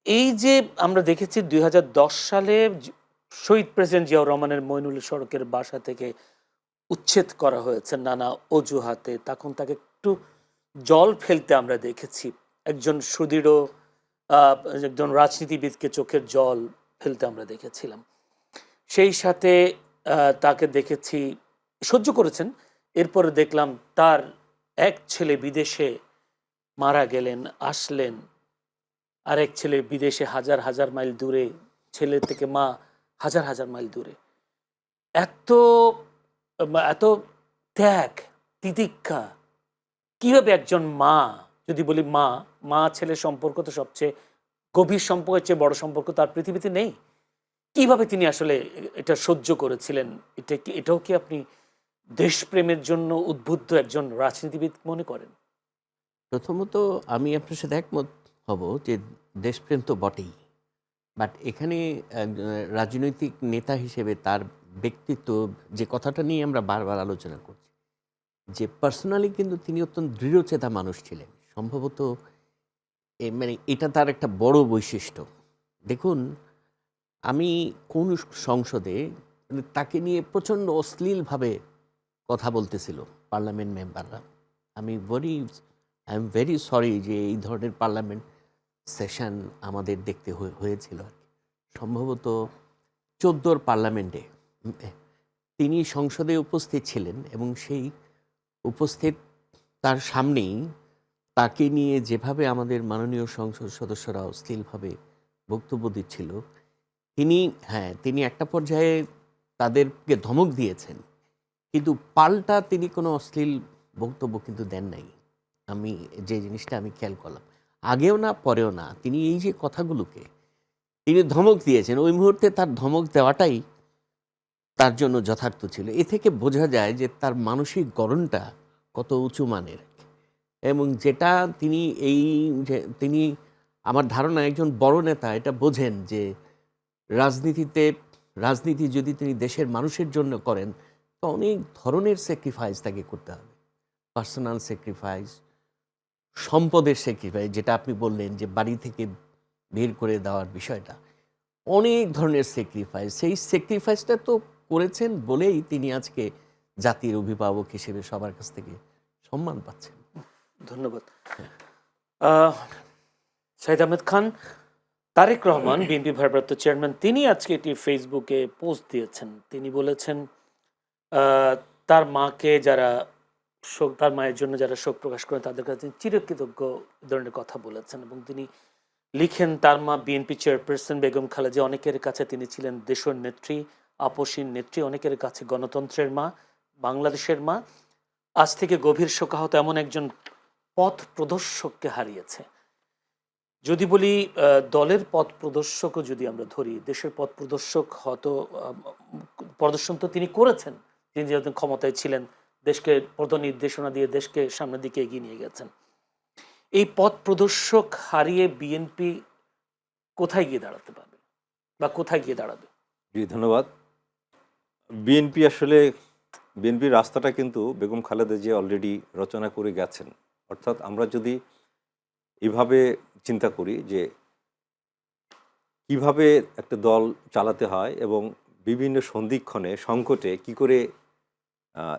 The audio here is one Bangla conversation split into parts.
এই যে আমরা দেখেছি ২০১০ সালে শহীদ প্রেসিডেন্ট জিয়াউর রহমানের মইনুল সড়কের বাসা থেকে উচ্ছেদ করা হয়েছে নানা অজুহাতে। তখন তাকে একটু জল ফেলতে আমরা দেখেছি। একজন সুদৃঢ় আ একজন রাজনীতিবিদকে চোখের জল ফেলতে আমরা দেখেছিলাম। সেই সাথে তাকে দেখেছি সহ্য করেছেন। এরপরে দেখলাম তার এক ছেলে বিদেশে মারা গেলেন, আসলেন। আরেক ছেলে বিদেশে হাজার, হাজার মাইল দূরে, ছেলে থেকে মা হাজার, হাজার মাইল দূরে। এত এত ত্যাগ, তিতিক্ষা কিভাবে একজন মা, যদি বলি মা, মা-ছেলের সম্পর্ক তো সবচেয়ে গভীর সম্পর্কের চেয়ে বড় সম্পর্ক তো আর পৃথিবীতে নেই। কিভাবে তিনি আসলে এটা সহ্য করেছিলেন? এটাও কি আপনি দেশপ্রেমের জন্য উদ্বুদ্ধ একজন রাজনীতিবিদ মনে করেন? প্রথমত আমি আপনার সাথে একমত হব যে দেশপ্রেম তো বটেই। বাট এখানে রাজনৈতিক নেতা হিসেবে তার ব্যক্তিত্ব, যে কথাটা নিয়ে আমরা বারবার আলোচনা করছি, যে পার্সোনালি কিন্তু তিনি অত্যন্ত দৃঢ়চেতা মানুষ ছিলেন। সম্ভবত মানে এটা তার একটা বড় বৈশিষ্ট্য। দেখুন, আমি কোন সংসদে মানে তাকে নিয়ে প্রচণ্ড অশ্লীলভাবে কথা বলতেছিল পার্লামেন্ট মেম্বাররা। আই এম ভেরি সরি যে এই ধরনের পার্লামেন্ট সেশন আমাদের দেখতে হয়েছিল আর কি। সম্ভবত 14 পার্লামেন্টে তিনি সংসদে উপস্থিত ছিলেন এবং সেই উপস্থিত তার সামনেই তাকে নিয়ে যেভাবে আমাদের মাননীয় সংসদ সদস্যরা অশ্লীলভাবে বক্তব্য দিচ্ছিল, তিনি একটা পর্যায়ে তাদেরকে ধমক দিয়েছেন, কিন্তু পাল্টা তিনি কোনো অশ্লীল বক্তব্য কিন্তু দেন নাই। আমি যে জিনিসটা আমি খেয়াল করলাম, আগেও না পরেও না, তিনি এই যে কথাগুলোকে তিনি ধমক দিয়েছেন, ওই মুহূর্তে তার ধমক দেওয়াটাই তার জন্য যথার্থ ছিল। এ থেকে বোঝা যায় যে তার মানসিক গড়নটা কত উঁচু মানের। এবং যেটা তিনি এই যে তিনি আমার ধারণা একজন বড় নেতা এটা বোঝেন যে রাজনীতিতে রাজনীতি যদি তিনি দেশের মানুষের জন্য করেন তো অনেক ধরনের স্যাক্রিফাইস তাকে করতে হবে। পার্সোনাল স্যাক্রিফাইস, সম্পদের স্যাক্রিফাইস, যেটা আপনি বললেন যে বাড়ি থেকে বের করে দেওয়ার বিষয়টা, অনেক ধরনের স্যাক্রিফাইস। সেই স্যাক্রিফাইসটা তো করেছেন বলেই তিনি আজকে জাতির অভিভাবক হিসেবে সবার কাছ থেকে সম্মান পাচ্ছেন। ধন্যবাদ। শাহিদ আহমেদ খান, তারেক রহমান বিএনপি ভারপ্রাপ্ত চেয়ারম্যান, তিনি আজকে এটি ফেসবুকে পোস্ট দিয়েছেন। তিনি বলেছেন তার মাকে যারা শোক, তার মায়ের জন্য যারা শোক প্রকাশ করেন তাদের কাছে তিনি চিরকৃতজ্ঞ ধরনের কথা বলেছেন। এবং তিনি লিখেন তার মা বিএনপি চেয়ারপারসন বেগম খালেদা, অনেকের কাছে তিনি ছিলেন দেশের নেত্রী, আপসীন নেত্রী, অনেকের কাছে গণতন্ত্রের মা, বাংলাদেশের মা। আজ থেকে গভীর শোকাহত এমন একজন পথ প্রদর্শককে হারিয়েছে। যদি বলি দলের পথ প্রদর্শকও যদি আমরা ধরি, দেশের পথ প্রদর্শক হয়তো প্রদর্শন তো তিনি করেছেন, তিনি যেহেতু ক্ষমতায় ছিলেন, দেশকে পথ নির্দেশনা দিয়ে দেশকে সামনের দিকে এগিয়ে নিয়ে গেছেন। এই পথ প্রদর্শক হারিয়ে বিএনপি কোথায় গিয়ে দাঁড়াতে পারবে বা কোথায় গিয়ে দাঁড়াবে? জি, ধন্যবাদ। বিএনপির রাস্তাটা কিন্তু বেগম খালেদা জিয়া অলরেডি রচনা করে গেছেন। অর্থাৎ আমরা যদি এভাবে চিন্তা করি যে কিভাবে একটা দল চালাতে হয় এবং বিভিন্ন সন্ধিক্ষণে সংকটে কি করে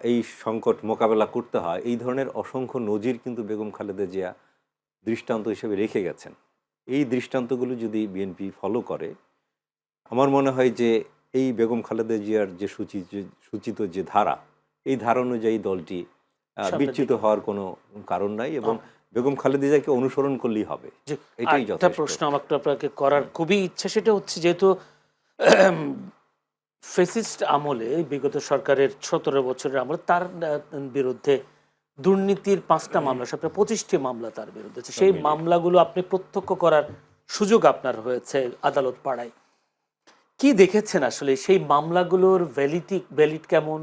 এই সংকট মোকাবেলা করতে হয়, এই ধরনের অসংখ্য নজির কিন্তু বেগম খালেদা জিয়া দৃষ্টান্ত হিসেবে রেখে গেছেন। এই দৃষ্টান্তগুলো যদি বিএনপি ফলো করে, আমার মনে হয় যে এই বেগম খালেদা জিয়ার যে সূচিত যে ধারা, এই ধারা অনুযায়ী দলটি সামনের বিচ্যুত দিকে হওয়ার কোনো কারণ নাই এবং বেগম খালেদা জিয়াকে অনুসরণ করলেই হবে। যে এটাই একটা যথেষ্ট। প্রশ্ন আমাকে আপনাকে করার খুবই ইচ্ছা, সেটা হচ্ছে যেহেতু ফেসিস্ট আমলে বিগত সরকারের ১৭ বছরের আমলে তার বিরুদ্ধে দুর্নীতির ৫টা মামলা, সবটা ২৫টি মামলা তার বিরুদ্ধে আছে। সেই মামলাগুলো আপনি প্রত্যক্ষ করার সুযোগ আপনার হয়েছে আদালত পাড়ায়। কি দেখেছেন আসলে সেই মামলাগুলোর ভ্যালিড কেমন?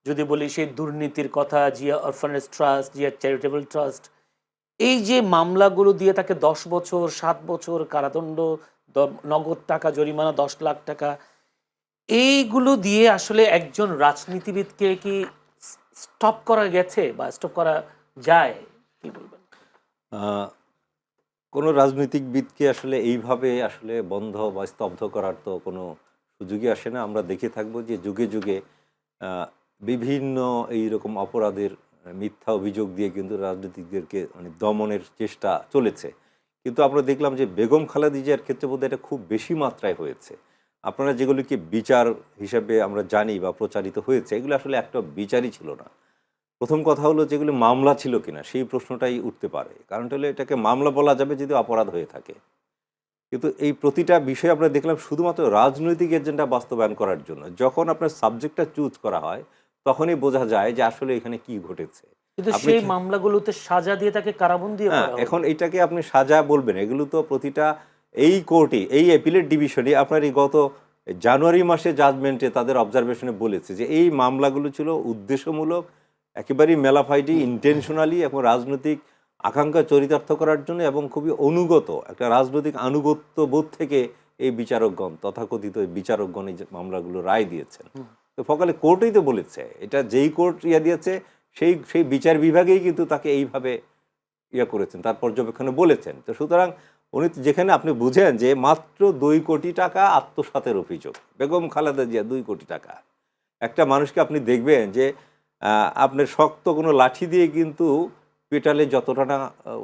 যদি বলি সেই দুর্নীতির কথা, Zia orphanage trust, Zia charitable trust, এই যে মামলাগুলো দিয়ে তাকে ১০ বছর ৭ বছর কারাদণ্ড, নগদ টাকা জরিমানা ১০ লাখ টাকা, এইগুলো দিয়ে আসলে একজন রাজনীতিবিদকে কি স্টপ করা গেছে বা স্টপ করা যায়? কি বলবেন? কোনো রাজনৈতিকবিদকে আসলে এইভাবে আসলে বন্ধ বা স্তব্ধ করার তো কোনো সুযোগই আসে না। আমরা দেখে থাকবো যে যুগে যুগে বিভিন্ন এইরকম অপরাধের মিথ্যা অভিযোগ দিয়ে কিন্তু রাজনীতিকদেরকে মানে দমনের চেষ্টা চলেছে। কিন্তু আমরা দেখলাম যে বেগম খালেদা জিয়ার ক্ষেত্রে বোধহয় এটা খুব বেশি মাত্রায় হয়েছে। আপনারা যেগুলিকে বিচার হিসাবে আমরা জানি বা প্রচারিত হয়েছে, এগুলো আসলে একটা বিচারই ছিল না। প্রথম কথা হলো যেগুলো মামলা ছিল কিনা সেই প্রশ্নটাই উঠতে পারে। কারণটা হলো এটাকে মামলা বলা যাবে যদি অপরাধ হয়ে থাকে। কিন্তু এই প্রতিটা বিষয় আমরা দেখলাম শুধুমাত্র রাজনৈতিক এজেন্ডা বাস্তবায়ন করার জন্য। যখন আপনার সাবজেক্টটা চুজ করা হয়, তখনই বোঝা যায় যে আসলে এখানে কি ঘটেছে। কিন্তু আপনি সেই মামলাগুলোতে সাজা দিয়ে তাকে কারাবন্দিও হ্যাঁ, করা হলো। এখন এইটাকে আপনি সাজা বলবেন। এগুলো তো প্রতিটা এই কোর্টে, এই অ্যাপিলেট ডিভিশনে আপনার এই গত জানুয়ারি মাসে জাজমেন্টে তাদের অবজারভেশনে বলেছে যে এই মামলাগুলো ছিল উদ্দেশ্যমূলক, একেবারেই মেলাফাইডি, ইন্টেনশনালি এবং রাজনৈতিক আকাঙ্ক্ষা চরিতার্থ করার জন্য এবং খুবই অনুগত একটা রাজনৈতিক আনুগত্য বোধ থেকে এই বিচারকগণ, তথাকথিত এই বিচারকগণ এই যে মামলাগুলো রায় দিয়েছেন। তো ফলে কোর্টই তো বলেছে, এটা যেই কোর্ট দিয়েছে সেই সেই বিচার বিভাগেই কিন্তু তাকে এইভাবে করেছেন, তার পর্যবেক্ষণে বলেছেন। তো সুতরাং উনি যেখানে আপনি বুঝেন যে মাত্র 2 কোটি টাকা আত্মসাতের অভিযোগ, বেগম খালেদা জিয়া 2 কোটি টাকা। একটা মানুষকে আপনি দেখবেন যে আপনার শক্ত কোনো লাঠি দিয়ে কিন্তু পিটালে যতটা না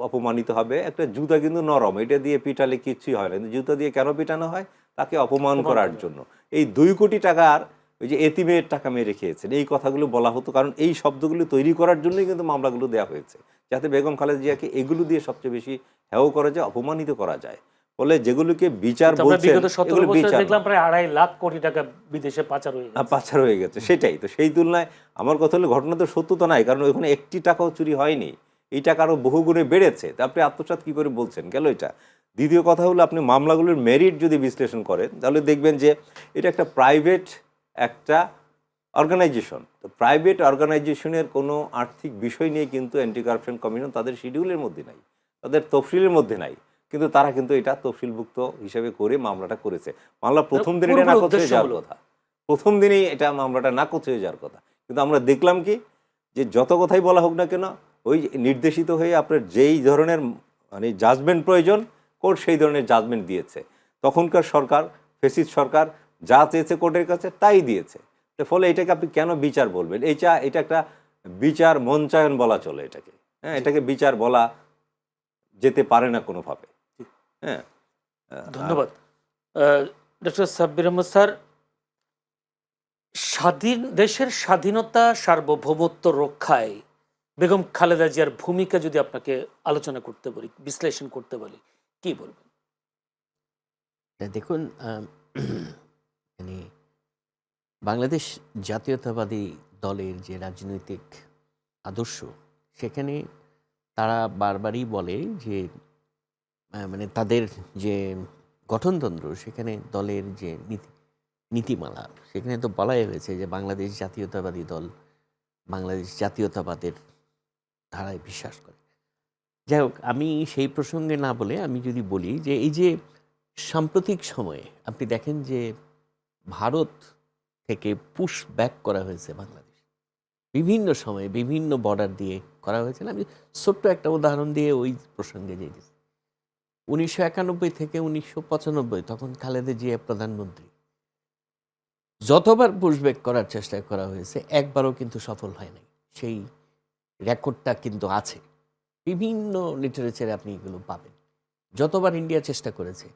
অপমানিত হবে, একটা জুতা কিন্তু নরম, এটা দিয়ে পিটালে কিচ্ছুই হয় না। কিন্তু জুতা দিয়ে কেন পিটানো হয়? তাকে অপমান করার জন্য। এই 2 কোটি টাকার ওই যে এতিমের টাকা মেরে খেয়েছেন, এই কথাগুলো বলা হতো, কারণ এই শব্দগুলো তৈরি করার জন্যই কিন্তু মামলাগুলো দেওয়া হয়েছে, যাতে বেগম খালেদা জিয়াকে এগুলো দিয়ে সবচেয়ে বেশি হেয় করা যায়, অপমানিত করা যায়। ফলে যেগুলোকে বিচার কিন্তু আমরা বলছেন, বিগত 17 এগুলো বছরে বিচার দেখলাম না। প্রায় 2.5 লাখ কোটি টাকা বিদেশে পাচার হয়ে গেছে। পাচার হয়ে গেছে, সেটাই তো। সেই তুলনায় আমার কথা হলো ঘটনা তো সত্য তো নাই, কারণ ওখানে একটি টাকাও চুরি হয়নি, এই টাকা আরও বহুগুণে বেড়েছে। তা আপনি আত্মসাৎ কী করে বলছেন? গেল এটা। দ্বিতীয় কথা হলো আপনি মামলাগুলোর মেরিট যদি বিশ্লেষণ করেন, তাহলে দেখবেন যে এটা একটা প্রাইভেট একটা অর্গানাইজেশন। তো প্রাইভেট অর্গানাইজেশনের কোনো আর্থিক বিষয় নিয়ে কিন্তু অ্যান্টি কারাপশন কমিশন তাদের শিডিউলের মধ্যে নাই, তাদের তফসিলের মধ্যে নাই, কিন্তু তারা কিন্তু এটা তফসিলভুক্ত হিসেবে করে মামলাটা করেছে। মামলা প্রথম দিনে এটা নাকচ হয়ে যাওয়ার কথা, প্রথম দিনেই এটা মামলাটা নাকচ হয়ে যাওয়ার কথা। কিন্তু আমরা দেখলাম কি, যে যত কথাই বলা হোক না কেন, ওই নির্দেশিত হয়ে আপনার যেই ধরনের মানে জাজমেন্ট প্রয়োজন, কোর্ট সেই ধরনের জাজমেন্ট দিয়েছে। তখনকার সরকার, ফেসিস্ট সরকার, যা চেয়েছে কোর্টের কাছে তাই দিয়েছে। তো ফলে এটাকে আপনি কেন বিচার বলবেন? এটা একটা বিচার মঞ্চায়ন বলা চলে এটাকে। হ্যাঁ, এটাকে বিচার বলা যেতে পারে না কোনোভাবে। হ্যাঁ, ধন্যবাদ ডক্টর সাব্বির আহমদ স্যার। দেশের স্বাধীনতা সার্বভৌমত্ব রক্ষায় বেগম খালেদা জিয়ার ভূমিকা যদি আপনাকে আলোচনা করতে বলি, বিশ্লেষণ করতে বলি, কি বলবেন? দেখুন, মানে বাংলাদেশ জাতীয়তাবাদী দলের যে রাজনৈতিক আদর্শ, সেখানে তারা বারবারই বলে যে মানে তাদের যে গঠনতন্ত্র, সেখানে দলের যে নীতিমালা, সেখানে তো বলাই হয়েছে যে বাংলাদেশ জাতীয়তাবাদী দল বাংলাদেশ জাতীয়তাবাদের ধারায় বিশ্বাস করে। যাই হোক, আমি সেই প্রসঙ্গে না বলে আমি যদি বলি যে এই যে সাম্প্রতিক সময়ে আপনি দেখেন যে ভারত থেকে পুশ ব্যাক করা হয়েছে বাংলাদেশ, বিভিন্ন সময়ে বিভিন্ন বর্ডার দিয়ে করা হয়েছে। আমি ছোট্ট একটা উদাহরণ দিয়ে ওই প্রসঙ্গে যেতেছি। 1991 থেকে 1995, তখন খালেদা জিয়া প্রধানমন্ত্রী, যতবার পুশব্যাক করার চেষ্টা করা হয়েছে একবারও কিন্তু সফল হয় নাই। সেই রেকর্ডটা কিন্তু আছে, বিভিন্ন লিটারেচারে আপনি এগুলো পাবেন। যতবার ইন্ডিয়া চেষ্টা করেছে,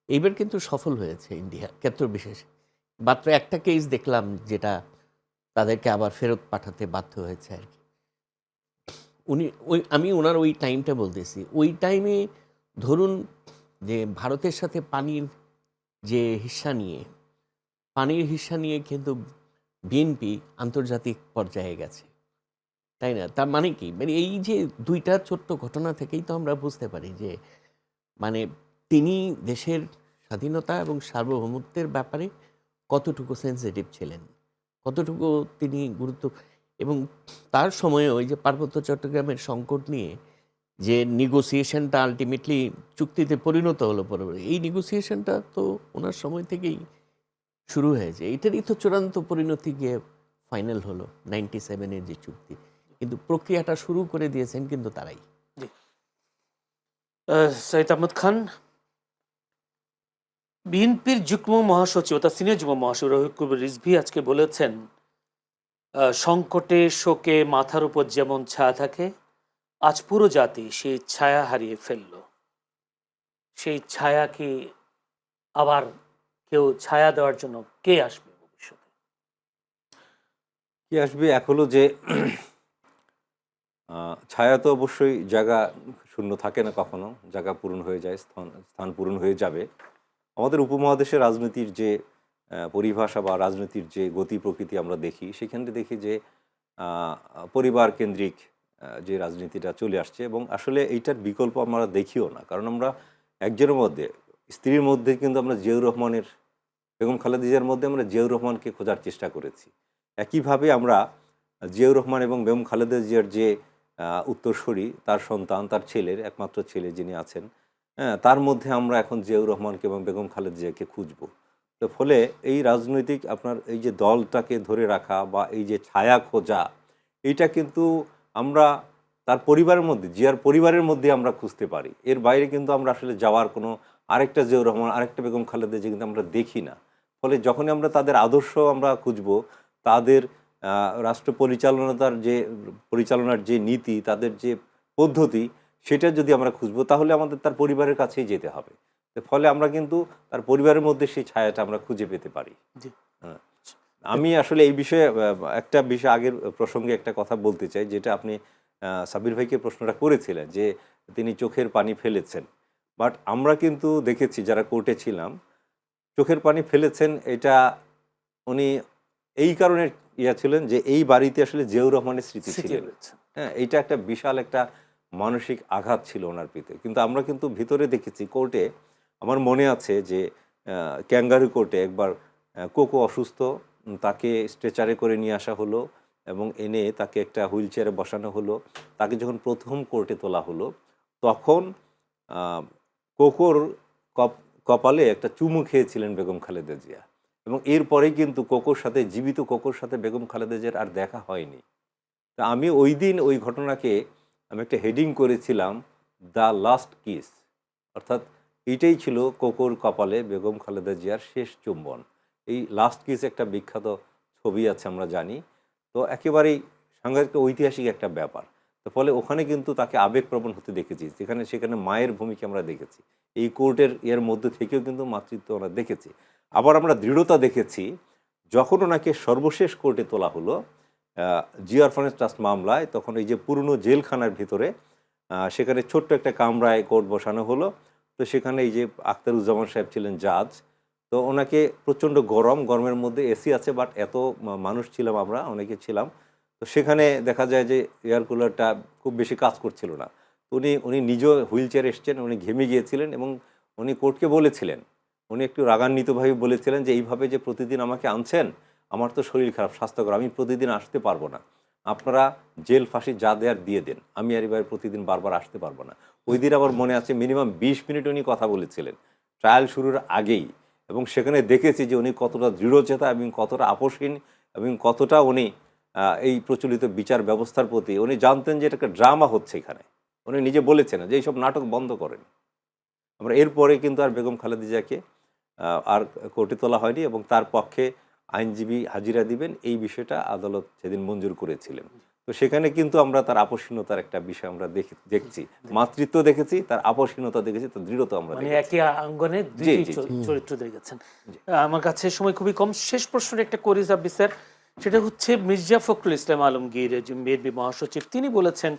এইবার কিন্তু সফল হয়েছে ইন্ডিয়া ক্ষেত্র বিশেষে। মাত্র একটা কেস দেখলাম যেটা তাদেরকে আবার ফেরত পাঠাতে বাধ্য হয়েছে আর কি। আমি ওনার ওই টাইমটা বলতেছি, ওই টাইমে ধরুন যে ভারতের সাথে পানির হিস্সা নিয়ে কিন্তু বিএনপি আন্তর্জাতিক পর্যায়ে গেছে, তাই না? তার মানে কি, মানে এই যে দুইটা ছোট্ট ঘটনা থেকেই তো আমরা বুঝতে পারি যে মানে তিনি দেশের স্বাধীনতা এবং সার্বভৌমত্বের ব্যাপারে কতটুকু সেন্সিটিভ ছিলেন, কতটুকু তিনি গুরুত্ব। এবং তার সময়ে ওই যে পার্বত্য চট্টগ্রামের সংকট নিয়ে যে নেগোসিয়েশনটা আলটিমেটলি চুক্তিতে পরিণত হলো পরবর্তী, এই নেগোসিয়েশনটা তো ওনার সময় থেকেই শুরু হয়েছে। এটারই তো চূড়ান্ত পরিণতি গিয়ে ফাইনাল হলো 97-এর যে চুক্তি। কিন্তু প্রক্রিয়াটা শুরু করে দিয়েছেন কিন্তু তারাই। সৈয়দ আহমদ খান, বিএনপির যুগ্ম মহাসচিব অর্থাৎ সিনিয়র যুগ্ম মহাসচিব রফিক কবির রিজভী আজকে বলেছেন, সংকটে শোকে মাথার উপর যেমন ছায়া থাকে, আজ পুরো জাতি সেই ছায়া হারিয়ে ফেলল। সেই ছায়া কি আবার কেউ ছায়া দেওয়ার জন্য কে আসবে ভবিষ্যতে? কি আসবে এক হলো যে ছায়া তো অবশ্যই জায়গা শূন্য থাকে না কখনো, জায়গা পূরণ হয়ে যায়, স্থান স্থান পূরণ হয়ে যাবে। আমাদের উপমহাদেশের রাজনীতির যে পরিভাষা বা রাজনীতির যে গতি প্রকৃতি আমরা দেখি, সেখানে দেখি যে পরিবার কেন্দ্রিক যে রাজনীতিটা চলে আসছে, এবং আসলে এইটার বিকল্প আমরা দেখিও না। কারণ আমরা একজনের মধ্যে, স্ত্রীর মধ্যে কিন্তু আমরা জিয়াউর রহমানের, বেগম খালেদা জিয়ার মধ্যে আমরা জিয়াউর রহমানকে খোঁজার চেষ্টা করেছি। একইভাবে আমরা জিয়াউর রহমান এবং বেগম খালেদা জিয়ার যে উত্তরসূরি, তার সন্তান, তার ছেলের একমাত্র ছেলে যিনি আছেন, হ্যাঁ, তার মধ্যে আমরা এখন জিয়াউর রহমানকে এবং বেগম খালেদা জিয়াকে খুঁজব। তো ফলে এই রাজনৈতিক আপনার এই যে দলটাকে ধরে রাখা বা এই যে ছায়া খোঁজা, এইটা কিন্তু আমরা তার পরিবারের মধ্যে, জিয়ার পরিবারের মধ্যে আমরা খুঁজতে পারি। এর বাইরে কিন্তু আমরা আসলে যাওয়ার কোনো আরেকটা জিয়াউর রহমান, আরেকটা বেগম খালেদা জিয়া কিন্তু আমরা দেখি না। ফলে যখনই আমরা তাদের আদর্শ আমরা খুঁজব, তাদের রাষ্ট্র পরিচালনার যে নীতি, তাদের যে পদ্ধতি, সেটা যদি আমরা খুঁজব, তাহলে আমাদের তার পরিবারের কাছেই যেতে হবে। ফলে আমরা কিন্তু তার পরিবারের মধ্যে সেই ছায়াটা আমরা খুঁজে পেতে পারি। জি। হ্যাঁ, আমি আসলে এই বিষয়ে একটা বিষয় আগের প্রসঙ্গে একটা কথা বলতে চাই, যেটা আপনি সাবির ভাইকে প্রশ্নটা করেছিলেন যে তিনি চোখের পানি ফেলেছেন। বাট আমরা কিন্তু দেখেছি যারা কোর্টে ছিলাম, চোখের পানি ফেলেছেন এটা উনি এই কারণে ছিলেন যে এই বাড়িতে আসলে জিয়াউর রহমানের স্মৃতি স্মৃতি ছিলেন। রয়েছে। হ্যাঁ, এইটা একটা বিশাল একটা মানসিক আঘাত ছিল ওনার পিতে। কিন্তু আমরা কিন্তু ভিতরে দেখেছি কোর্টে, আমার মনে আছে যে ক্যাঙ্গারু কোর্টে একবার কোকো অসুস্থ, তাকে স্ট্রেচারে করে নিয়ে আসা হলো এবং এনে তাকে একটা হুইল চেয়ারে বসানো হলো। তাকে যখন প্রথম কোর্টে তোলা হলো, তখন আহ, কোকোর কপালে একটা চুমু খেয়েছিলেন বেগম খালেদা জিয়া, এবং এরপরেই কিন্তু কোকোর সাথে, জীবিত কোকোর সাথে বেগম খালেদা জিয়ার আর দেখা হয়নি। তা আমি ওই দিন ওই ঘটনাকে আমি একটা হেডিং করেছিলাম, দ্য লাস্ট কিস, অর্থাৎ এইটাই ছিল কোকোর কপালে বেগম খালেদা জিয়ার শেষ চুম্বন। এই লাস্ট কিস একটা বিখ্যাত ছবি আছে, আমরা জানি। তো একেবারেই সাংঘাতিক ঐতিহাসিক একটা ব্যাপার। তো ফলে ওখানে কিন্তু তাকে আবেগপ্রবণ হতে দেখেছি, সেখানে মায়ের ভূমিকা আমরা দেখেছি। এই কোর্টের এর মধ্যে থেকেও কিন্তু মাতৃত্ব আমরা দেখেছি। আবার আমরা দৃঢ়তা দেখেছি যখন ওনাকে সর্বশেষ কোর্টে তোলা হলো জিয়া অরফানেজ ট্রাস্ট মামলায়। তখন এই যে পুরনো জেলখানার ভিতরে সেখানে ছোট্ট একটা কামরায় কোর্ট বসানো হলো। তো সেখানে এই যে আখতারুজ্জামান সাহেব ছিলেন জাজ। তো ওনাকে প্রচণ্ড গরমের মধ্যে এসি আছে, বাট এত মানুষ ছিলাম, আমরা অনেকে ছিলাম। তো সেখানে দেখা যায় যে এয়ার কুলারটা খুব বেশি কাজ করছিল না। উনি নিজেও হুইল চেয়ারে এসছেন, উনি ঘেমে গিয়েছিলেন এবং উনি কোর্টকে বলেছিলেন, উনি একটু রাগান্বিতভাবে বলেছিলেন যে এইভাবে যে প্রতিদিন আমাকে আনছেন, আমার তো শরীর খারাপ, স্বাস্থ্যকর, আমি প্রতিদিন আসতে পারবো না। আপনারা জেল ফাঁসি যা দেয়ার দিয়ে দেন, আমি আর এবার প্রতিদিন বারবার আসতে পারবো না। ওই দিন আমার মনে আছে মিনিমাম 20 মিনিট উনি কথা বলেছিলেন ট্রায়াল শুরুর আগেই, এবং সেখানে দেখেছি যে উনি কতটা দৃঢ়চেতা এবং কতটা আপোষহীন এবং কতটা উনি এই প্রচলিত বিচার ব্যবস্থার প্রতি, উনি জানতেন যে এটা একটা ড্রামা হচ্ছে এখানে। উনি নিজে বলেছেন যে এইসব নাটক বন্ধ করেন। আমরা এরপরে কিন্তু আর বেগম খালেদা জিয়াকে আর কোর্টে তোলা হয়নি, এবং তার পক্ষে আইনজীবী হাজিরা দিবেন এই বিষয়টা আদালত সেদিন মঞ্জুর করেছিলেন। তো সেখানে কিন্তু আমরা তার আপোষহীনতার একটা বিষয় আমরা দেখছি, মাতৃত্ব দেখেছি, তার আপোষহীনতা দেখেছি, তার দৃঢ়তা আমরা মানে দেখেছি। একই অঙ্গনে জি দুইটি জি জি চরিত্র দেখেছেন। আমার কাছে সময় খুবই কম, শেষ প্রশ্নটা একটা করি সাব্বির স্যার। সেটা হচ্ছে মির্জা ফখরুল ইসলাম আলমগীর, যে বিএনপি মহাসচিব, তিনি বলেছেন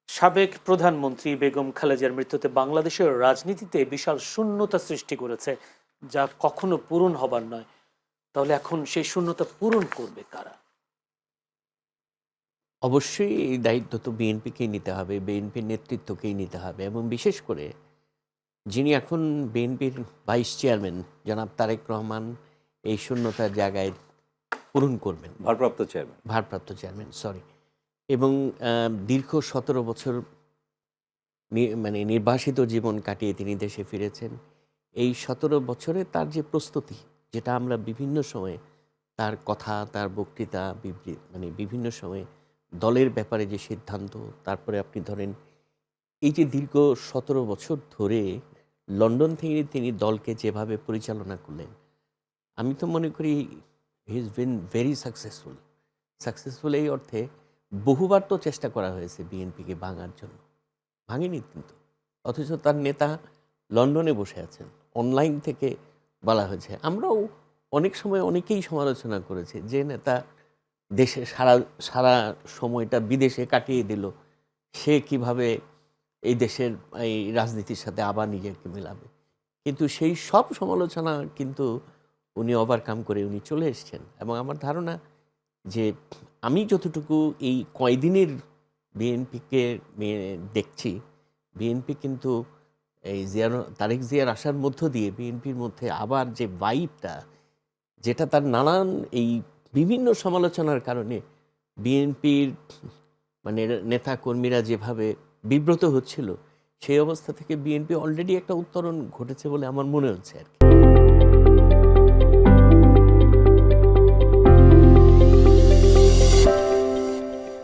সাবেক প্রধানমন্ত্রী বেগম খালেদার মৃত্যুতে বাংলাদেশের রাজনীতিতে বিশাল শূন্যতা সৃষ্টি করেছে, যা কখনো পূরণ হবার নয়। তাহলে এখন সেই শূন্যতা পূরণ করবে কারা? অবশ্যই এই দায়িত্ব তো বিএনপিকেই নিতে হবে, বিএনপির নেতৃত্বকেই নিতে হবে, এবং বিশেষ করে যিনি এখন বিএনপির ভাইস চেয়ারম্যান জনাব তারেক রহমান এই শূন্যতার জায়গায় পূরণ করবেন। ভারপ্রাপ্ত চেয়ারম্যান। ভারপ্রাপ্ত চেয়ারম্যান, সরি। এবং দীর্ঘ 17 বছর মানে নির্বাসিত জীবন কাটিয়ে তিনি দেশে ফিরেছেন। এই 17 বছরে তার যে প্রস্তুতি, যেটা আমরা বিভিন্ন সময়ে তার কথা, তার বক্তৃতা, মানে বিভিন্ন সময়ে দলের ব্যাপারে যে সিদ্ধান্ত, তারপরে আপনি ধরেন এই যে দীর্ঘ ১৭ বছর ধরে লন্ডন থেকে তিনি দলকে যেভাবে পরিচালনা করলেন, আমি তো মনে করি he is been very successful. Successful এই অর্থে বহুবার তো চেষ্টা করা হয়েছে বিএনপিকে ভাঙার জন্য, ভাঙেনি কিন্তু। অথচ তার নেতা লন্ডনে বসে আছেন, অনলাইন থেকে বলা হয়েছে। আমরাও অনেক সময় অনেকেই সমালোচনা করেছে যে নেতা দেশে সারা সারা সময়টা বিদেশে কাটিয়ে দিল, সে কিভাবে এই দেশের এই রাজনীতির সাথে আবার নিজেকে মেলাবে। কিন্তু সেই সব সমালোচনা কিন্তু উনি ওভারকাম করে উনি চলে এসেছেন। এবং আমার ধারণা যে আমি যতটুকু এই কয়দিনের বিএনপিকে দেখছি, বিএনপি কিন্তু এই তারেক জিয়ার আসার মধ্য দিয়ে বিএনপির মধ্যে আবার যে ভাইবটা, যেটা তার নানান এই বিভিন্ন সমালোচনার কারণে বিএনপির মানে নেতা কর্মীরা যেভাবে বিব্রত হচ্ছিল, সেই অবস্থা থেকে বিএনপি অলরেডি একটা উত্তরণ ঘটেছে বলে আমার মনে হচ্ছে আর কি।